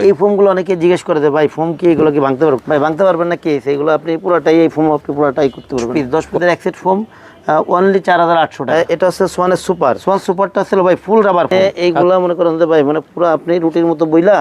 এই ফোমগুলো অনেকে জিজ্ঞেস করে যে ভাই ফোম কি এগুলো কি ভাঙতে পারবো? ভাই ভাঙতে পারবেন না কেস, এগুলো আপনি পুরোটাই এই ফোম আপনি পুরোটাই করতে পারবেন। 10 পিসের এক সেট ফোম অনলি 4800 টাকা। এটা হচ্ছে সোয়ানের সুপার। সোয়ান সুপারটা ছিল ভাই ফুল রাবার। এইগুলা মনে করেন যে ভাই মানে পুরো আপনি রুটির মতো বইলা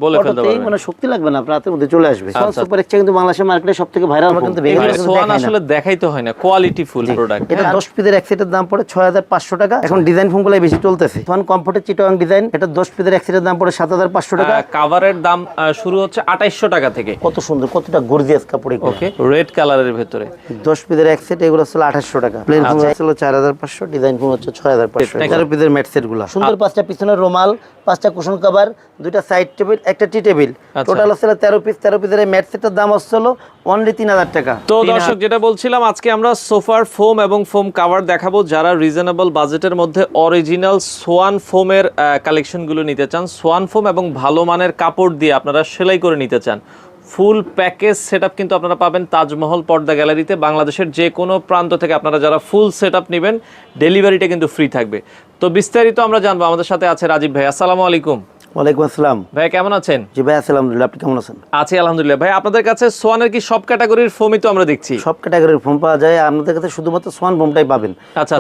বলে ফেলতে পারবেন, মানে শক্তি লাগবে না, রাতের মধ্যে চলে আসবে। সোয়ান সুপার এক্সচেঞ্জ কিন্তু বাংলাদেশের মার্কেটে সবথেকে ভাইরাল। কিন্তু সোয়ান আসলে দেখাইতে হয় না, কোয়ালিটি ফুল প্রোডাক্ট। এটা 10 পিসের এক সেটের দাম পড়ে 6500 টাকা। এখন ডিজাইন ফোমগুলাই বেশি চলতেছে। সোয়ান কমফোর্টের চিটাগাং ডিজাইন, এটা 10 পিসের এক সেটের দাম পড়ে 7500 টাকা। কভারের দাম শুরু হচ্ছে 2800 টাকা থেকে। কত সুন্দর, কতটা গর্জিয়াস কাপড়। ওকে, রেড কালারের ভিতরে 10 পিসের এক সেট, এগুলো ছিল 2800 টাকা। প্লেন ফোম ছিল 4500, ডিজাইন ফোম হচ্ছে 6500। 11 পিসের ম্যাট সেটগুলো সুন্দর। 5টা পিছনের রুমাল, 5টা কুশন কভার, 2টা সাইড টেবিল, একটা টি টেবিল, টোটাল হচ্ছে 13 পিস। 13 পিসের এই ম্যাট সেটের দাম হচ্ছিল অনলি 3000 টাকা। তো দর্শক, যেটা বলছিলাম, আজকে আমরা সোফার ফোম এবং ফোম কভার দেখাবো। যারা রিজনেবল বাজেটের মধ্যে অরিজিনাল সোয়ান ফোমের কালেকশনগুলো নিতে চান, সোয়ান ফোম এবং ভালো মানের কাপড় দিয়ে আপনারা সেলাই করে নিতে চান, ফুল প্যাকেজ সেটআপ কিন্তু আপনারা পাবেন তাজমহল পর্দা গ্যালারিতে। বাংলাদেশের যে কোনো প্রান্ত থেকে আপনারা যারা ফুল সেটআপ নেবেন, ডেলিভারিটা কিন্তু ফ্রি থাকবে। তো বিস্তারিত আমরা জানবো। আমাদের সাথে আছে রাজীব ভাই। আসসালামু আলাইকুম। ওয়ালাইকুম আসসালাম। ভাই কেমন আছেন? জি ভাই আছি আলহামদুলিল্লাহ, আপনি কেমন আছেন? আছি আলহামদুলিল্লাহ। ভাই আপনাদের কাছে সোয়ানের কি সব ক্যাটাগরির ফোমই তো আমরা দেখছি? সব ক্যাটাগরির ফোম পাওয়া যায় আমাদের কাছে, শুধুমাত্র সোয়ান ফোমটাই পাবেন।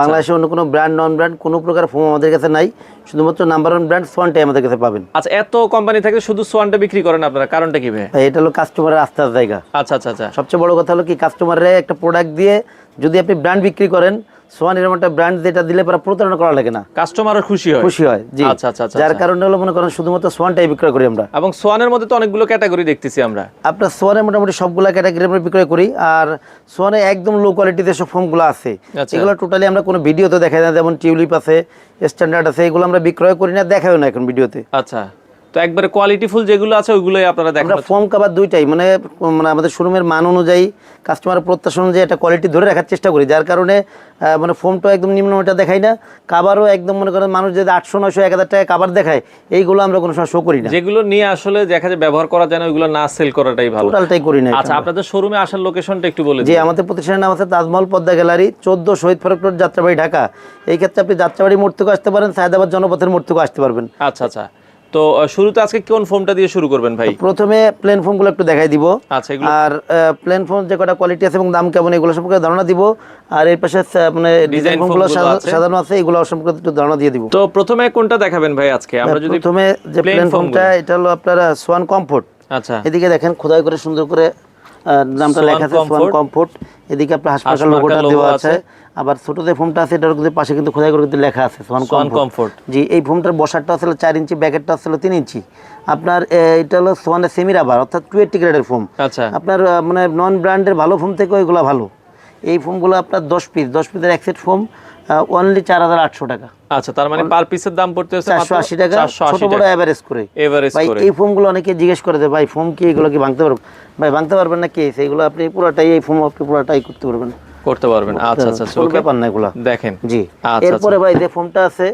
বাংলাদেশে অন্য কোনো ব্র্যান্ড নন ব্র্যান্ড কোনো প্রকার ফোম আমাদের কাছে নাই, শুধুমাত্র নাম্বার 1 ব্র্যান্ড সোয়ানটাই আমাদের কাছে পাবেন। আচ্ছা, এত কোম্পানি থাকে শুধু সোয়ানটা বিক্রি করেন আপনারা, কারণটা কি ভাই? এটা হলো কাস্টমারের আস্থার জায়গা। আচ্ছা আচ্ছা আচ্ছা। সবচেয়ে বড় কথা হলো কি, কাস্টমারের একটা প্রোডাক্ট দিয়ে যদি আপনি ব্র্যান্ড বিক্রি করেন, সোয়ান এরকম একটা ব্র্যান্ড যেটা দিলে পরে প্রতারণা করা লাগে না, কাস্টমারও খুশি হয়। খুশি হয়। জি আচ্ছা আচ্ছা আচ্ছা। যার কারণে হলো মনে করেন শুধুমাত্র সোয়ানটাই বিক্রয় করি আমরা। এবং সোয়ানের মধ্যে তো অনেকগুলো ক্যাটাগরি দেখতেছি আমরা। আপনার সোয়ানের মোটামুটি সবগুলা ক্যাটাগরি আমরা বিক্রয় করি। আর সোয়ানে একদম লো কোয়ালিটিতে সব ফোমগুলো আছে, এগুলো টোটালি আমরা কোনো ভিডিওতে দেখাই না। যেমন টিউলিপ আছে, স্ট্যান্ডার্ড আছে, এগুলো আমরা বিক্রয় করি না, দেখাও না এখন ভিডিওতে। আচ্ছা, তো একবারে কোয়ালিটি ফুল যেগুলো আছে ওইগুলোই আপনারা দেখেন। আমরা ফোম কভার দুইটাই মানে আমাদের শোরুমের মান অনুযায়ী, কাস্টমারের প্রত্যাশা অনুযায়ী একটা কোয়ালিটি ধরে রাখার চেষ্টা করি। যার কারণে মানে ফোমটা একদম নিম্নমানটা দেখাই না, কাভারও একদম মনে করেন মানুষ যদি 800 900 1000 টাকা কাভার দেখায়, এইগুলো আমরা কোনো সময় শো করি না। যেগুলো নিয়ে আসলে দেখা যায় ব্যবহার করা যায় না, ওইগুলো না সেল করাটাই ভালো। টোটালটাই করি না। আচ্ছা, আপনাদের শোরুমে আসার লোকেশনটা একটু বলে দিন। জি, আমাদের প্রতিষ্ঠানের নাম আছে তাজমহল পদ্মা গ্যালারি, 14 শহীদ ফারুক রোড, যাত্রাবাড়ি, ঢাকা। এই ক্ষেত্রে আপনি যাত্রাবাড়ি মোড় থেকে আসতে পারেন, সায়দাবাদ জনপথের মোড় থেকে আসতে পারবেন। আচ্ছা আচ্ছা। তো শুরুতে আজকে কোন ফোমটা দিয়ে শুরু করবেন ভাই? প্রথমে প্লেন ফোমগুলো একটু দেখাই দিব। আচ্ছা, এগুলো আর প্লেন ফোম যে কটা কোয়ালিটি আছে এবং দাম কেমন, এগুলো সম্পর্কে ধারণা দিব। আর এর পাশে মানে ডিজাইন ফোমগুলো সাজানো আছে, এগুলো সম্পর্কে একটু ধারণা দিয়ে দিব। তো প্রথমে কোনটা দেখাবেন ভাই আজকে? আমরা যদি প্রথমে যে প্লেন ফোমটা, এটা হলো আপনার সোয়ান কমফোর্ট। আচ্ছা, এদিকে দেখেন খোদাই করে সুন্দর করে নামটা লেখা আছে, সোয়ান কমফোর্ট। এদিকে আপনার হাসপাতাল লোগোটা দেওয়া আছে। আবার ছোট যে ফোমটা আছে, এটার পাশে কিন্তু খোদাই করে কিন্তু লেখা আছে সোয়ান কমফোর্ট। জি, এই ফোমটার বসারটা আসলে 4 ইঞ্চি, ব্যাকেটটা আসলে 3 ইঞ্চি। আপনার এটা হলো সোয়ানের সেমি রাবার, অর্থাৎ 280 গ্রেডের ফোম। আচ্ছা, আপনার মানে নন ব্র্যান্ডের ভালো ফোম থেকে এগুলো ভালো। এই ফোমগুলো আপনার 10 পিসের এক সেট ফোম অনলি 4800 টাকা। আচ্ছা, তার মানে পার পিসের দাম পড়তে হচ্ছে 480 টাকা, ছোট বড় এভারেজ করে। ভাই এই ফোমগুলো অনেকে জিজ্ঞেস করে যে ভাই ফোম কি এগুলো কি ভাঙতে পারবো? ভাই ভাঙতে পারবেন না কেস, এগুলো আপনি পুরোটাই এই ফোম আপনি পুরোটাই করতে পারবেন। আচ্ছা আচ্ছা, কোনো ব্যাপার না এগুলো দেখেন। জি, এরপরে ভাই যে ফোমটা আছে,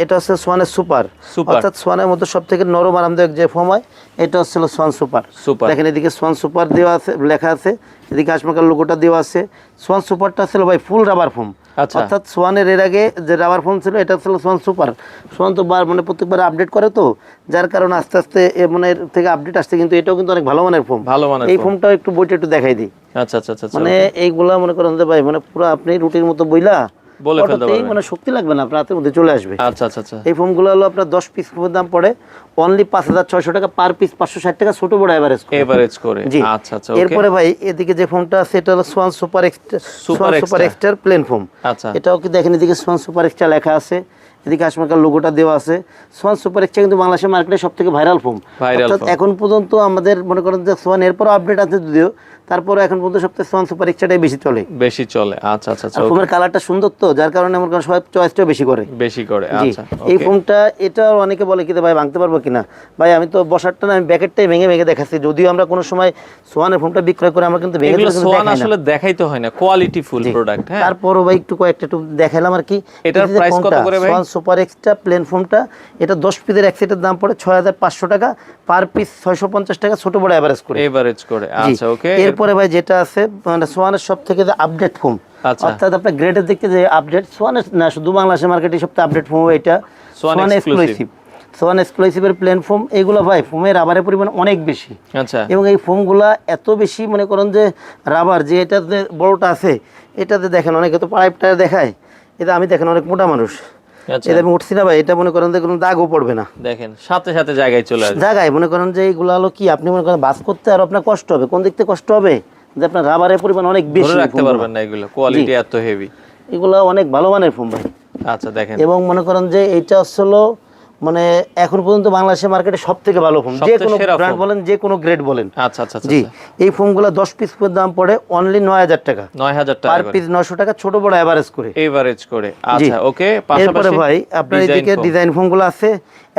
এটা হচ্ছে সোয়ানের সুপার, অর্থাৎ সোয়ানের মধ্যে সবথেকে নরম আরামদায়ক যে ফোম হয়, এটা হচ্ছে সোয়ান সুপার। দেখেন এদিকে সোয়ান সুপার দেওয়া আছে, লেখা আছে, এদিকে হাসপাতাল লোগোটা দেওয়া আছে। সোয়ান সুপারটা ছিল ভাই ফুল রাবার ফোম, অর্থাৎ সোয়ানের এর আগে যে রাবার ফোম ছিল, এটা ছিল সোয়ান সুপার। সোয়ান তো মানে প্রত্যেকবার আপডেট করে, তো যার কারণে আস্তে আস্তে মানে এর থেকে আপডেট আসছে। কিন্তু এটাও কিন্তু অনেক ভালো মানের ফোম। এই ফোমটাও একটু বইটা একটু দেখাই দিই। আচ্ছা আচ্ছা আচ্ছা। মানে এইগুলা মনে করেন যে ভাই মানে পুরো আপনি রুটির মতো বইলা বলে ফেলতে পারবেন, মানে শক্তি লাগবে না, রাতের মধ্যে চলে আসবে। আচ্ছা আচ্ছা আচ্ছা। এই ফোমগুলো হলো আপনার 10 পিস ফোমের দাম পড়ে অনলি 5600 টাকা পার পিস, 560 টাকা ছোট বড় এভারেজ করে। জি, আচ্ছা আচ্ছা। এরপরে ভাই এদিকে যে ফোমটা আছে, এটা হলো Schwann super extra plane foam. আচ্ছা, এটাও কি দেখেন, এদিকে সোয়ান সুপার এক্সট্রা লেখা আছে, এদিকে হাসপাতাল লোগোটা দেওয়া আছে। সোয়ান সুপার এক্সট্রা কিন্তু বাংলাদেশের মার্কেটে সবথেকে ভাইরাল ফোম। অর্থাৎ এখন পর্যন্ত আমাদের মনে করেন যে সোয়ান এরপর আপডেট আছে যদিও, তারপরে এখন পর্যন্ত সবথেকে সোয়ান সুপার এক্সট্রাটাই বেশি চলে। আচ্ছা আচ্ছা আচ্ছা। ফোমের কালারটা সুন্দর, তো যার কারণে আমার কাছে সবাই চয়েসটাও বেশি করে। আচ্ছা, এই ফোমটা এটা অনেকে বলে কি ভাই ভাঙতে পারবো কিনা। ভাই আমি তো বসারটা না, আমি ব্যাকেটটাই ভেঙে ভেঙে দেখাচ্ছি। যদিও আমরা কোনো সময় সোয়ানের ফোমটা বিক্রয় করে আমরা কিন্তু ভেঙে সোয়ান আসলে দেখাইতে হয় না, কোয়ালিটি ফুল প্রোডাক্ট। হ্যাঁ, তারপরও ভাই একটু কয়েকটা একটু দেখাইলাম আর কি। এটার প্রাইস কত করে ভাই? সোয়ান সুপার এক্সট্রা প্লেন ফোমটা, এটা 10 পিসের এক সেটের দাম পড়ে 6500 টাকা পার পিস, 650 টাকা ছোট বড় এভারেজ করে। আচ্ছা, ওকে। এরপরে ভাই যেটা আছে মানে সোয়ানের সবথেকে যে আপডেট ফোম, অর্থাৎ আপনার গ্রেডের দিকে যে আপডেট, সোয়ানের না শুধু বাংলাদেশের মার্কেটে সবথেকে আপডেট ফোম এটা সোয়ান এক্সক্লুসিভ। সোয়ান এক্সক্লুসিভের প্লেন ফোম, এইগুলো ভাই ফোমের রাবারের পরিমাণ অনেক বেশি। আচ্ছা, এবং এই ফোমগুলা এত বেশি মনে করেন যে রাবার, যে এটাতে বড়টা আছে এটাতে দেখেন অনেকে তো পাইপটা দেখায়, এটা আমি দেখেন অনেক মোটা মানুষ, এটা আমি উঠছি না ভাই, এটা মনে করেন যে কোনো দাগও পড়বে না, দেখেন সাথে সাথে জায়গায় চলে আসবে। জায়গায় মনে করেন যে এইগুলো হলো কি, আপনি মনে করেন বাস করতে আর আপনার কষ্ট হবে, কোন দিক থেকে কষ্ট হবে যে আপনার রাবারের পরিমাণ অনেক বেশি, রাখতে পারবেন না, এগুলো কোয়ালিটি এত হেভি, এগুলো অনেক ভালো মানের ফোম ভাই। আচ্ছা দেখেন, এবং মনে করেন যে এইটা আসলে মানে এখন পর্যন্ত বাংলাদেশের মার্কেটে সব থেকে ভালো ফোম, যে কোনো ব্র্যান্ড বলেন, যে কোনো গ্রেড বলেন। আচ্ছা আচ্ছা জি, এই ফোমগুলো 10 পিস করে দাম পড়ে অনলি 9000 টাকা, 9000 টাকা পার পিস 900 টাকা, ছোট বড় এভারেজ করে। আচ্ছা ওকে। এরপরে ভাই আপনার এদিকে ডিজাইন ফোমগুলো আছে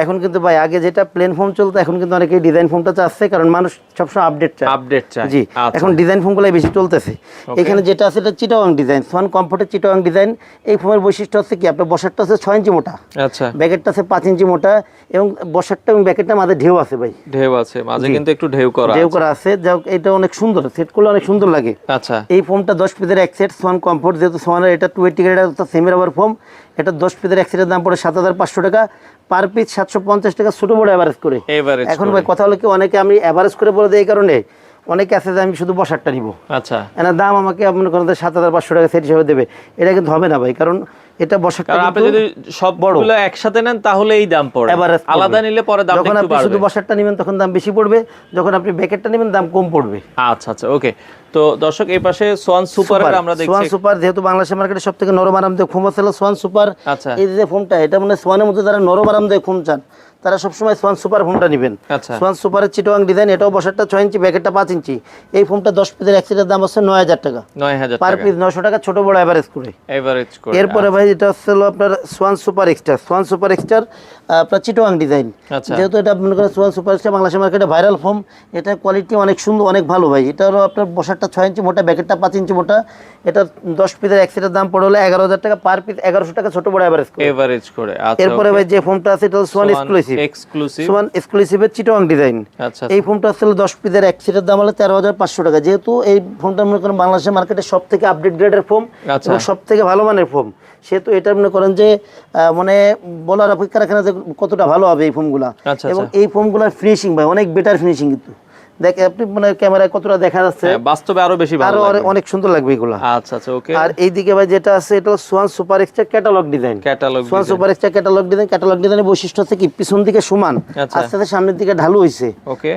এখন, কিন্তু ভাই আগে যেটা প্লেন ফোম চলতো, এখন কিন্তু অনেকেই ডিজাইন ফোমটা চাচ্ছে, কারণ মানুষ সবসময় আপডেট চায়। জি, এখন ডিজাইন ফোমগুলাই বেশি চলতেছে। এখানে যেটা আছে এটা চিটাগাং ডিজাইন, সোয়ান কমফোর্টের চিটাগাং ডিজাইন। এই ফোমের বৈশিষ্ট্য হচ্ছে কি, আপনার বসারটা আছে 6 ইঞ্চি মোটা, আচ্ছা, ব্যাকেটটা আছে 5 ইঞ্চি মোটা, এবং বসারটা এবং ব্যাকেটটা মাঝে ঢেউ আছে ভাই, ঢেউ আছে মাঝে, কিন্তু একটু ঢেউ করা আছে। যাও, এটা অনেক সুন্দর, সেট করলে অনেক সুন্দর লাগে। আচ্ছা, এই ফোমটা 10 পিসের এক সেট, সোয়ান কমফোর্ট, যেহেতু সোয়ানের এটা 280 গ্রেডের সেমি রাবার ফোম, এটা 10 পিসের এক সেটের দাম পড়ে 7500 টাকা, পার পিস 750 টাকা, ছোট বড় এভারেজ করে। এখন ভাই কথা হলো কি, অনেকে আমি এভারেজ করে বলে দিই এই কারণে, অনেকে আছে যে আমি শুধু বসারটা নিব, আচ্ছা, এনার দাম আমাকে মনে করেন 7500 টাকা সেট হিসেবে দেবে, এটা কিন্তু হবে না ভাই, কারণ এটা বসারটা আপনি যদি সবগুলো একসাথে নেন তাহলে এই দাম পড়ে, আলাদা নিলে পরে দাম একটু বাড়বে। যখন আপনি শুধু বসারটা নেবেন তখন দাম বেশি পড়বে, যখন আপনি ব্যাকেটটা নেবেন দাম কম পড়বে। আচ্ছা আচ্ছা ওকে। তো দর্শক, এই পাশে সোয়ান সুপারের আমরা দেখছি, সোয়ান সুপার যেহেতু বাংলাদেশের মার্কেটে সবথেকে নরম আরামদায়ক ফোম আছে সোয়ান সুপার। আচ্ছা, এই যে ফোমটা, এটা মানে সোয়ানের মধ্যে যারা নরম আরামদায়ক ফোম চান তারা সবসময় সোয়ান সুপার ফোমটা নেবেন। আচ্ছা, সোয়ান সুপারের চিটাগাং ডিজাইন, এটাও বসারটা 6 ইঞ্চি, ব্যাকেটটা 5 ইঞ্চি। এই ফোমটা 10 পিসের এক সেটের দাম হচ্ছে 9000 টাকা, 9000 পার পিস 900 টাকা, ছোট বড় এভারেজ করে। এরপরে ভাই এটা হচ্ছে আপনার Schwann super extra, Schwann super extra আপনার চিটাগাং ডিজাইন। যেহেতু এটা মনে করেন সোয়ান সুপার এক্সট্রা বাংলাদেশের মার্কেটে ভাইরাল ফোম, এটা কোয়ালিটি অনেক সুন্দর, অনেক ভালো ভাই। এটা হলো আপনার বসারটা 6 ইঞ্চি মোটা, ব্যাকেটটা 5 ইঞ্চি মোটা, এটা 10 পিসের এক সেটের দাম পড়ে হলো 11000 টাকা, পার পিস 1100 টাকা, ছোট বড় এভারেজ করে। এরপরে ভাই যে ফোমটা আছে এটা সোয়ান এক্সক্লুসিভ, সোয়ান এক্সক্লুসিভের চিটাগাং ডিজাইন। এই ফোমটা আসলে 10 পিসের এক সেটের দাম হলো 13500 টাকা। যেহেতু এই ফোমটা মনে করেন বাংলাদেশের মার্কেটে সব থেকে আপডেট গ্রেডের ফোম এবং সব থেকে ভালো মানের ফোম, সেহেতু এটা মনে করেন যে মানে বলার অপেক্ষা রাখে না যে কতটা ভালো হবে এই ফোমগুলা। এবং এই ফোমগুলোর ফিনিশিং ভাই অনেক বেটার ফিনিশিং, কিন্তু দেখে আপনি মানে ক্যামেরায় কতটা দেখা যাচ্ছে, বাস্তবে আরো বেশি ভালো লাগবে, আরো অনেক সুন্দর লাগবে এগুলো। আচ্ছা আচ্ছা ওকে। আর এইদিকে ভাই যেটা আছে এটা Schwann super extra catalogue design, Schwann super extra catalogue design. Catalogue ডিজাইনের বৈশিষ্ট্য হচ্ছে কি, পিছন দিকে সমান, আস্তে আস্তে সামনের দিকে ঢালু হইছে।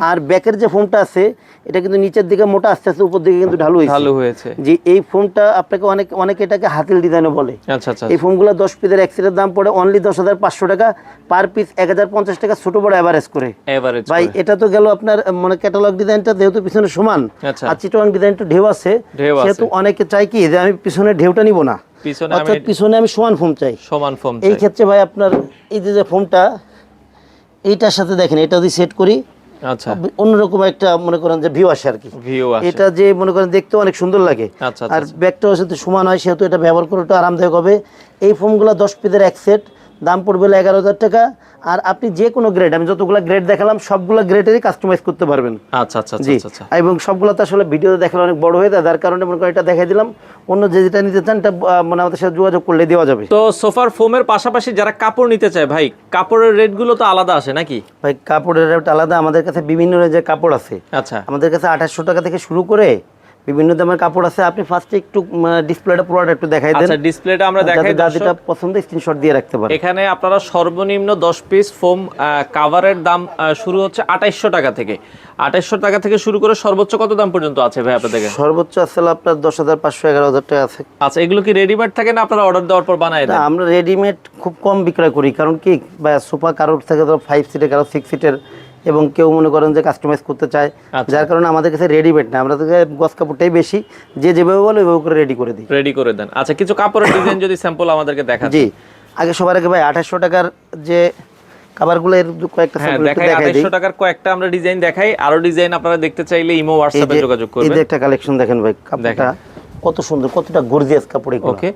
আর ব্যাকের যে ফোমটা আছে এটা কিন্তু নিচের দিকে মোটা, আস্তে আস্তে উপর দিকে কিন্তু ঢালু হয়েছে। যে এই ফোমটা আপনাকে অনেকে এটাকে হাতিল ডিজাইনও বলে। আচ্ছা আচ্ছা, এই ফোমগুলো 10 পিসের এক সেটের দাম পড়ে অনলি 10500 টাকা, পার পিস 1050 টাকা, ছোট বড় এভারেজ করে। ভাই এটা তো গেল আপনার মানে ক্যাটালগ ডিজাইনটা, যেহেতু পিছনে সমান আর চিটাগাং ডিজাইনটা ঢেউ আছে, সেহেতু অনেকে চাই কি যে আমি পিছনে ঢেউটা নিব না, অর্থাৎ পিছনে আমি সমান ফোম চাই। এই ক্ষেত্রে ভাই আপনার এই যে ফোমটা এইটার সাথে দেখেন, এটা যদি সেট করি, আচ্ছা, অন্যরকম একটা মনে করেন যে ভিউ আসে আর কি, এটা যে মনে করেন দেখতে অনেক সুন্দর লাগে। আর ব্যাগটাও সাথে সমান হয়, সেহেতু এটা ব্যবহার করে আরামদায়ক হবে। এই ফোমগুলো 10 পিসের এক সেট, দাম পড়বে 11000 টাকা। আর আপনি যে কোনো গ্রেড, আমি যতগুলো গ্রেড দেখালাম সবগুলো গ্রেডেরই কাস্টমাইজ করতে পারবেন। আচ্ছা আচ্ছা আচ্ছা, এবং সবগুলো তো আসলে ভিডিওতে দেখালে অনেক বড় হয়ে যায়, যার কারণে মনে করেন এটা দেখাই দিলাম। অন্য যেটা নিতে চান এটা মানে আমাদের সাথে যোগাযোগ করলে দেওয়া যাবে। তো সোফার ফোমের পাশাপাশি যারা কাপড় নিতে চায় ভাই, কাপড়ের রেটগুলো তো আলাদা আসে নাকি? ভাই কাপড়ের রেট আলাদা, আমাদের কাছে বিভিন্ন রেঞ্জের কাপড় আছে। আচ্ছা, আমাদের কাছে 2800 টাকা থেকে শুরু করে বিভিন্ন দামের কাপড় আছে। আপনি ফার্স্টে একটু ডিসপ্লেটা পুরোটা একটু দেখাই দেন। আচ্ছা, ডিসপ্লেটা আমরা দেখাই, যেটা পছন্দ স্ক্রিনশট দিয়ে রাখতে পারেন। এখানে আপনারা সর্বনিম্ন 10 পিস ফোম কভারের দাম শুরু হচ্ছে 2800 টাকা থেকে। 2800 টাকা থেকে শুরু করে সর্বোচ্চ কত দাম পর্যন্ত আছে ভাই আপনাদের কাছে? সর্বোচ্চ আসলে আপনার 10500 11000 টাকা আছে। আচ্ছা, এগুলো কি রেডিমেড থাকে না আপনারা অর্ডার দেওয়ার পর বানায় দেন? আমরা রেডিমেড খুব কম বিক্রয় করি, কারণ কি ভাই সোফা কারোর থেকে ধরো 5 সিটের, কারো 6 সিটের, এবং কেউ মনে করেন যে কাস্টমাইজ করতে চায়, যার কারণে আমাদের কাছে রেডিমেড না, আমরা থেকে গস কাপড়টাই বেশি, যে যেভাবে বলে ওইভাবে করে রেডি করে দেন। আচ্ছা, কিছু কাপড়ের ডিজাইন যদি স্যাম্পল আমাদেরকে দেখান। জি, আগে সবার আগে ভাই 2800 টাকার যে কাভারগুলো এর কয়েকটা স্যাম্পল দেখাই, 2800 টাকার কয়েকটা আমরা ডিজাইন দেখাই। আরো ডিজাইন আপনারা দেখতে চাইলে ইমো হোয়াটসঅ্যাপে যোগাযোগ করবেন। এই যে একটা কালেকশন দেখেন ভাই, কাপড়টা কত সুন্দর, কতটা গর্জিয়াস কাপড় এগুলো। ওকে,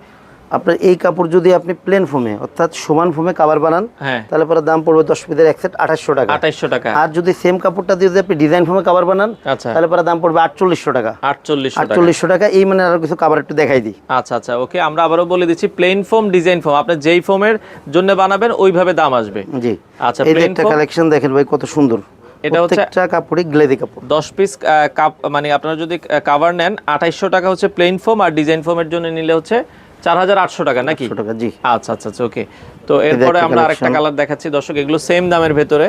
আপনার এই কাপড় যদি আপনি প্লেন ফোমে অর্থাৎ সমান ফোমে কভার বানান তাহলে পরে দাম পড়বে 10 পিসের এক সেট 2800 টাকা। 2800 টাকা। আর যদি সেম কাপড়টা দিয়ে যদি আপনি ডিজাইন ফোমে কভার বানান তাহলে পরে দাম পড়বে 4800 টাকা। 4800 টাকা। এই মানে আরো কিছু কভার একটু দেখাই দিই। আচ্ছা আচ্ছা ওকে, আমরা আবারও বলে দিচ্ছি প্লেন ফোম ডিজাইন ফোম আপনি যেই ফোমের জন্য বানাবেন ওইভাবে দাম আসবে। জি আচ্ছা এই একটা কালেকশন দেখেন ভাই কত সুন্দর, এটা হচ্ছে প্রত্যেকটা কাপড়ই গ্লেজি কাপড়। 10 পিস মানে আপনারা যদি কভার নেন 2800 টাকা হচ্ছে প্লেন ফোম, আর ডিজাইন ফোমের জন্য নিলে হচ্ছে 4800 টাকা নাকি? জি আচ্ছা আচ্ছা ওকে। তো এরপরে আমরা আরেকটা কালার দেখাচ্ছি দর্শক, এগুলো সেম দামের ভেতরে।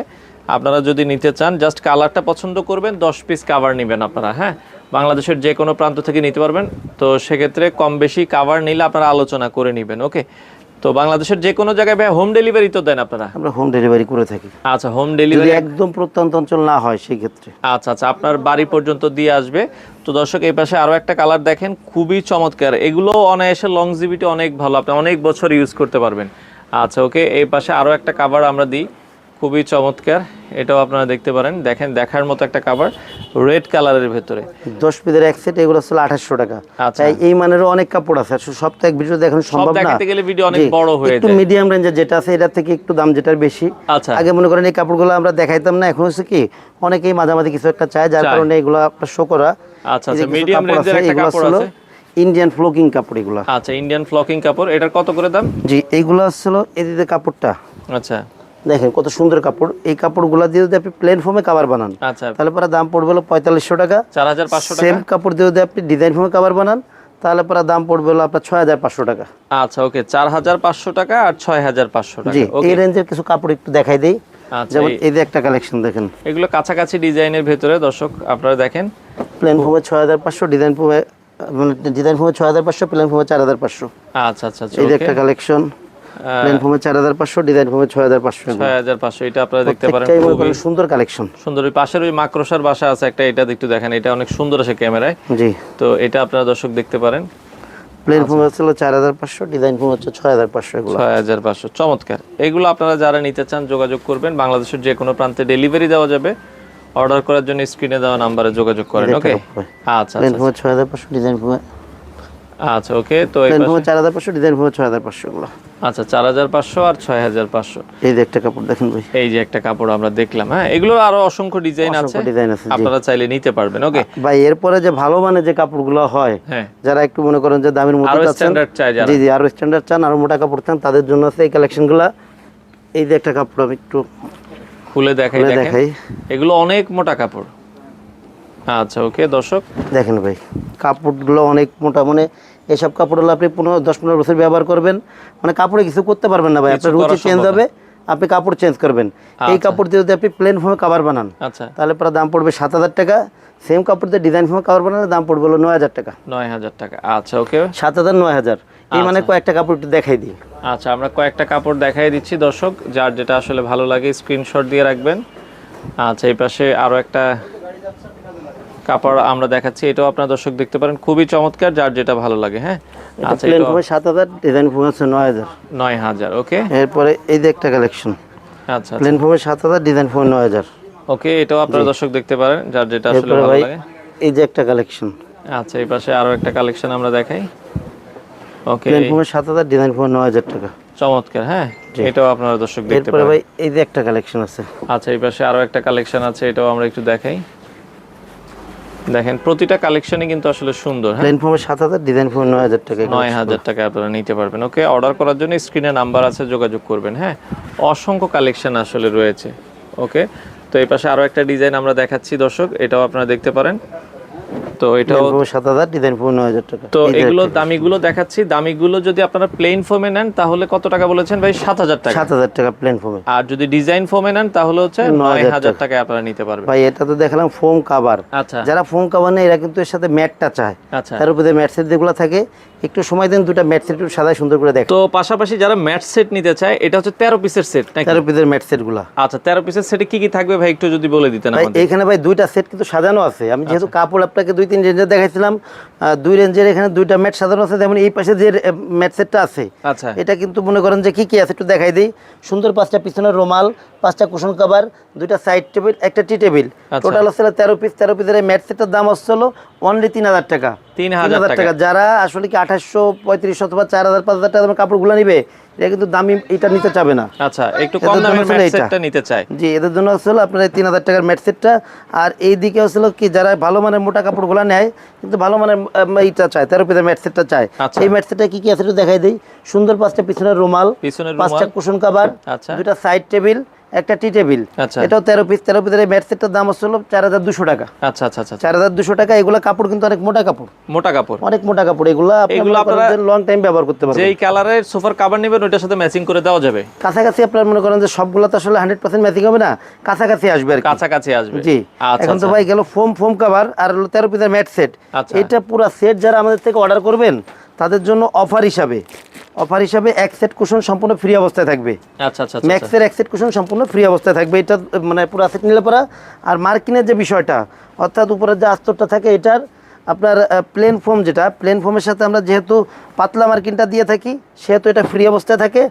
আপনারা যদি নিতে চান জাস্ট কালারটা পছন্দ করবেন, 10 পিস কভার নেবেন আপনারা। হ্যাঁ, বাংলাদেশের যে কোনো প্রান্ত থেকে নিতে পারবেন। তো সেক্ষেত্রে কম বেশি কভার নিলে আপনারা আলোচনা করে নেবেন। ওকে, তো বাংলাদেশের যে কোনো জায়গায় ভাই হোম ডেলিভারি তো দেন আপনারা? আমরা হোম ডেলিভারি করে থাকি। আচ্ছা, হোম ডেলিভারি একদম প্রত্যন্ত অঞ্চল না হয় সেই ক্ষেত্রে আচ্ছা আচ্ছা আপনার বাড়ি পর্যন্ত দিয়ে আসবে। তো দর্শক এই পাশে আরো একটা কালার দেখেন, খুবই চমৎকার। এগুলো অনায়াসে লংজিভিটি অনেক ভালো, আপনি অনেক বছর ইউজ করতে পারবেন। আচ্ছা ওকে, এই পাশে আরো একটা কভার আমরা দিই, খুবই চমৎকার। এটাও আপনারা দেখতে পারেন, দেখেন দেখার মতো একটা কভার রেড কালারের ভেতরে। 10 পিসের এক সেট এগুলো হচ্ছে 2800 টাকা। আচ্ছা, এই মানেরও অনেক কাপড় আছে, সব তো এক ভিডিও দেখানো সম্ভব না, দেখাতে গেলে ভিডিও অনেক বড় হয়ে যায়। একটু মিডিয়াম রেঞ্জের যেটা আছে এটা থেকে একটু দাম যেটার বেশি। আচ্ছা, আগে মনে করেন এই কাপড়গুলো আমরা দেখাইতাম না, এখন হচ্ছে কি অনেকেই মাঝামাঝি কিছু একটা চায়, যার কারণে এগুলো আপনার শো করা। আচ্ছা আচ্ছা, মিডিয়াম রেঞ্জের একটা কাপড় আছে, ইন্ডিয়ান ফ্লোকিং কাপড় এগুলো। আচ্ছা, ইন্ডিয়ান ফ্লোকিং কাপড়, এটার কত করে দাম? জি এইগুলো আসছিল এদিকে কাপড়টা, আচ্ছা দেখেন কত সুন্দর কাপড়। এই কাপড়গুলো দিয়ে যদি আপনি প্লেন ফোমে কভার বানান আচ্ছা তাহলে পরে দাম পড়বে হলো 4500 টাকা। 4500 টাকা। সেম কাপড় দিয়ে যদি আপনি ডিজাইন ফোমে কভার বানান তাহলে পরে দাম পড়বে হলো আপনার 6500 টাকা। আচ্ছা ওকে, 4500 টাকা আর 6500 টাকা। জি এই রেঞ্জের কিছু কাপড় একটু দেখাই দেই। যেমন এই যে একটা কালেকশন দেখেন, এগুলো কাছাকাছি ডিজাইনের ভেতরে দর্শক আপনারা দেখেন। প্লেন ফোমে 6500, ডিজাইন ফোমে 6500, প্লেন ফোমে 4500। আচ্ছা আচ্ছা, এই যে একটা কালেকশন, প্লেন ফোমে 4500, ডিজাইন ফোমে 6500। 6500 এটা আপনারা দেখতে পারেন, খুবই সুন্দর কালেকশন। সুন্দর। ওই পাশের ওই মাকড়সার বাসা আছে একটা, এটা একটু দেখেন, এটা অনেক সুন্দর আছে ক্যামেরায়। জি, তো এটা আপনারা দর্শক দেখতে পারেন। প্লেন ফোম হচ্ছে 4500, ডিজাইন ফোম হচ্ছে 6500। এগুলো 6500, চমৎকার। এগুলো আপনারা যারা নিতে চান যোগাযোগ করবেন, বাংলাদেশের যে কোনো প্রান্তে ডেলিভারি দেওয়া যাবে। অর্ডার করার জন্য স্ক্রিনে দেওয়া নম্বরে যোগাযোগ করেন। ওকে আচ্ছা, প্লেন ফোম 6500, ডিজাইন ফোম আচ্ছা ওকে। তো প্লেন ফোম 4500, ডিজাইন ফোম 6500। এগুলো আচ্ছা 4500 আর 6500। এই যে একটা কাপড় দেখেন ভাই, এই যে একটা কাপড় আমরা দেখলাম। হ্যাঁ, এগুলো আরো অসংখ্য ডিজাইন আছে, আপনারা চাইলে নিতে পারবেন। ওকে ভাই, এরপরে যে ভালো মানের যে কাপড়গুলো হয়, যারা একটু মনে করেন যে দামের মধ্যে চাচ্ছেন, জি জি আরো স্ট্যান্ডার্ড চান, আরো মোটা কাপড় চান, তাদের জন্য আছে এই কালেকশনগুলো। এই যে একটা কাপড় আমি একটু খুলে দেখাই, এগুলো অনেক মোটা কাপড়। আচ্ছা ওকে দর্শক দেখেন ভাই, কাপড়গুলো অনেক মোটা, মানে এসব কাপড় হলো আপনি 10-15 বছর ব্যবহার করবেন, মানে কাপড়ে কিছু করতে পারবেন না ভাই, আপনার রুচি চেঞ্জ হবে, আপনি কাপড় চেঞ্জ করবেন। এই কাপড় দিয়ে যদি আপনি প্লেন ফোমে কভার বানান তাহলে পরে দাম পড়বে 7000 টাকা। সেম কাপড় দিয়ে ডিজাইন ফোমে কভার বানালে দাম পড়বে হলো 9000 টাকা। 9000 টাকা। আচ্ছা ওকে, 7000 9000। এই মানে কয়েকটা কাপড় একটু দেখাই দিই। আচ্ছা, আমরা কয়েকটা কাপড় দেখাই দিচ্ছি দর্শক, যার যেটা আসলে ভালো লাগে স্ক্রিনশট দিয়ে রাখবেন। আচ্ছা, এই পাশে আরো একটা কাপড় আমরা দেখাচ্ছি, এটাও আপনারা দর্শক দেখতে পারেন, খুবই চমৎকার, যার যেটা ভালো লাগে। হ্যাঁ আচ্ছা, প্লেন ফোমে 7000, ডিজাইন ফোমে আছে 9000। 9000 ওকে। এরপরে এই যে একটা কালেকশন, আচ্ছা প্লেন ফোমে 7000, ডিজাইন ফোমে 9000। ওকে, এটাও আপনারা দর্শক দেখতে পারেন, যার যেটা আসলে ভালো লাগে। এই যে একটা কালেকশন, আচ্ছা এই পাশে আরো একটা কালেকশন আমরা দেখাই। ওকে, প্লেন ফোমে 7000, ডিজাইন ফোমে 9000 টাকা। চমৎকার। হ্যাঁ, এটাও আপনারা দর্শক দেখতে পারেন। এরপরে ভাই এই যে একটা কালেকশন আছে। আচ্ছা, এই পাশে আরো একটা কালেকশন আছে, এটাও আমরা একটু দেখাই। দেখেন প্রতিটা কালেকশনই কিন্তু আসলে সুন্দর। প্লেন ফোমে 7000, ডিজাইন ফোমে 9000 টাকা। 9000 টাকা আপনারা নিতে পারবেন। ওকে, অর্ডার করার জন্য স্ক্রিনে নাম্বার আছে, যোগাযোগ করবেন। হ্যাঁ, অসংখ্য কালেকশন আসলে রয়েছে। ওকে, তো এই পাশে আরো একটা ডিজাইন আমরা দেখাচ্ছি দর্শক, এটাও আপনারা দেখতে পারেন। তো এটাও 7000, ডিজাইন ফোমে 9000 টাকা। তো এগুলো দামিগুলো দেখাচ্ছি, দামিগুলো যদি আপনারা প্লেন ফোমে নেন তাহলে কত টাকা বলেছেন ভাই? 7000 টাকা। 7000 টাকা প্লেন ফোমে। আর যদি ডিজাইন ফোমে নেন তাহলে হচ্ছে 9000 টাকায় আপনারা নিতে পারবেন। ভাই এটা তো দেখালাম ফোম কভার। আচ্ছা, যারা ফোম কভার নেয় এরা কিন্তু এর সাথে ম্যাটটা চায়। আচ্ছা, তার উপরে ম্যাট সেট যেগুলো থাকে, একটু সময় দেন, দুটো ম্যাট সেট একটু সাদা সুন্দর করে দেখেন। তো পাশাপাশি যারা ম্যাট সেট নিতে চায়, এটা হচ্ছে 13 পিসের সেট নাকি? 13 পিসের ম্যাট সেটগুলো। আচ্ছা, 13 পিসের সেটে কি কি থাকবে ভাই একটু যদি বলে দিতেন আমাদের। এখানে ভাই দুইটা সেট কিন্তু সাজানো আছে। আমি যেহেতু কাপড় আপনাকে 2-3 রেঞ্জে দেখাইছিলাম, 2 রেঞ্জের এখানে দুইটা ম্যাট সাজানো আছে। যেমন এই পাশে যে ম্যাট সেটটা আছে, আচ্ছা, এটা কিন্তু মনে করেন যে কি কি আছে একটু দেখাই দিই। সুন্দর 5টা পিছনের রুমাল, 5টা কুশন কভার, 2টা সাইড টেবিল, একটা টি টেবিল, টোটাল হচ্ছে 13 পিস। 13 পিসের এই ম্যাট সেটের দাম হচ্ছে অনলি 3000 টাকা। 3000 টাকা। যারা আসলে কি 2835 অথবা 4000 5000 টাকা দামের কাপড়গুলো নিবে, এটা কিন্তু দামি এটা নিতে চাবে না। আচ্ছা, একটু কম দামের ম্যাট সেটটা নিতে চায়। জি, এদের জন্য আসলে আপনার 3000 টাকার ম্যাট সেটটা। আর এই দিকে আসলে কি যারা ভালো মানের মোটা কাপড়গুলো নেয় কিন্তু ভালো মানের এইটা চায়, 13 পিসের ম্যাট সেটটা চায়। এই ম্যাট সেটটা কি কি আছে একটু দেখাই দেই। সুন্দর 5টা পিছনের রুমাল, 5টা কুশন কভার, 2টা সাইড টেবিল, একটা টি টেবিল। এটাও 13 পিস। 13 পিসের ম্যাট সেটটার দাম হচ্ছে 4200 টাকা। আচ্ছা আচ্ছা আচ্ছা, 4200 টাকা। এগুলা কাপড় কিন্তু অনেক মোটা কাপড়, অনেক মোটা কাপড়। এগুলো আপনারা লং টাইম ব্যবহার করতে পারবেন। যেই কালারের সোফার কভার নেবেন ওইটার সাথে ম্যাচিং করে দেওয়া যাবে। কাছাকাছি আপনারা মনে করেন যে সবগুলো তো আসলে 100% ম্যাচিং হবে না, কাছাকাছি আসবে আর কাছাকাছি আসবে। জি, এখন তো ভাই গেল ফোম কভার আর 13 পিসের ম্যাট সেট। এটা পুরো সেট যারা আমাদের থেকে অর্ডার করবেন তাদের জন্য অফার হিসাবে এক সেট কুশন সম্পূর্ণ ফ্রি অবস্থায় থাকবে। আচ্ছা আচ্ছা, ম্যাক্সের এক সেট কুশন সম্পূর্ণ ফ্রি অবস্থায় থাকবে। এটা মানে পুরো সেট নিলে পরা। আর মার্কিনের যে বিষয়টা, অর্থাৎ উপরের যে আস্তরটা থাকে এটার আপনার প্লেন ফোম, যেটা প্লেন ফোমের সাথে আমরা যেহেতু পাতলা মার্কিনটা দিয়ে থাকি সেহেতু এটা ফ্রি অবস্থায় থাকে।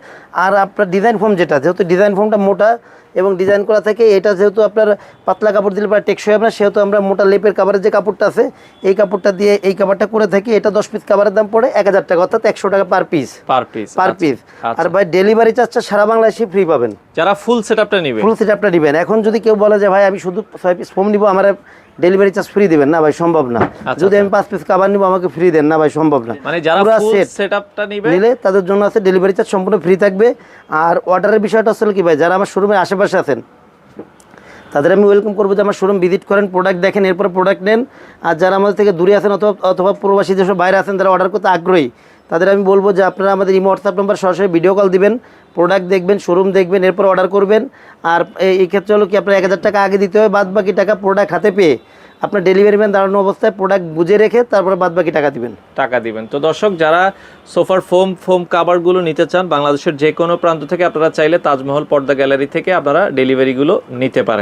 আর আপনার ডিজাইন ফোম যেটা, যেহেতু ডিজাইন ফোমটা মোটা এবং ডিজাইন করা থাকে, এটা যেহেতু আপনার পাতলা কাপড় দিলে পরে টেকসই হবে না, সেহেতু আমরা মোটা লেপের কাভারের যে কাপড়টা আছে এই কাপড়টা দিয়ে এই কাভারটা করে থাকি। এটা 10 পিস কাভারের দাম পড়ে 1000 টাকা, অর্থাৎ 100 টাকা পার পিস। আর ভাই ডেলিভারি চার্জটা সারা বাংলাদেশে ফ্রি পাবেন যারা ফুল সেটআপটা নেবেন। এখন যদি কেউ বলে যে ভাই আমি শুধু 6 পিস ফোম নিব, আমার ডেলিভারি চার্জ ফ্রি দিবেন, না ভাই সম্ভব না। যদি আমি 5 পিস কাভার নিব আমাকে ফ্রি দেন, না ভাই সম্ভব না। মানে যারা ফুল সেটআপটা নিলে তাদের জন্য আছে ডেলিভারি চার্জ সম্পূর্ণ ফ্রি থাকবে। আর অর্ডারের বিষয়টা আসলে কি ভাই, যারা আমার শোরুমের আশেপাশে আছেন তাদের আমি ওয়েলকাম করবো যে আমার শোরুম ভিজিট করেন, প্রোডাক্ট দেখেন, এরপরে প্রোডাক্ট নেন। আর যারা আমাদের থেকে দূরে আছেন অথবা প্রবাসী যেসব বাইরে আছেন যারা অর্ডার করতে আগ্রহী, তাদের আমি বলবো যে আপনারা আমাদের এই হোয়াটসঅ্যাপ নাম্বার সরাসরি ভিডিও কল দিবেন, প্রোডাক্ট দেখবেন, শোরুম দেখবেন, এরপর অর্ডার করবেন। আর এই ক্ষেত্রে হলো কি আপনার 1000 টাকা আগে দিতে হবে, বাদ বাকি টাকা প্রোডাক্ট হাতে পেয়ে আপনার ডেলিভারি ম্যান দাঁড়ানো অবস্থায় প্রোডাক্ট বুঝে রেখে তারপরে বাদ বাকি টাকা দিবেন। তো দর্শক, যারা সোফার ফোম কাভারগুলো নিতে চান বাংলাদেশের যে কোনো প্রান্ত থেকে, আপনারা চাইলে তাজমহল পর্দা গ্যালারি থেকে আপনারা ডেলিভারিগুলো নিতে পারেন।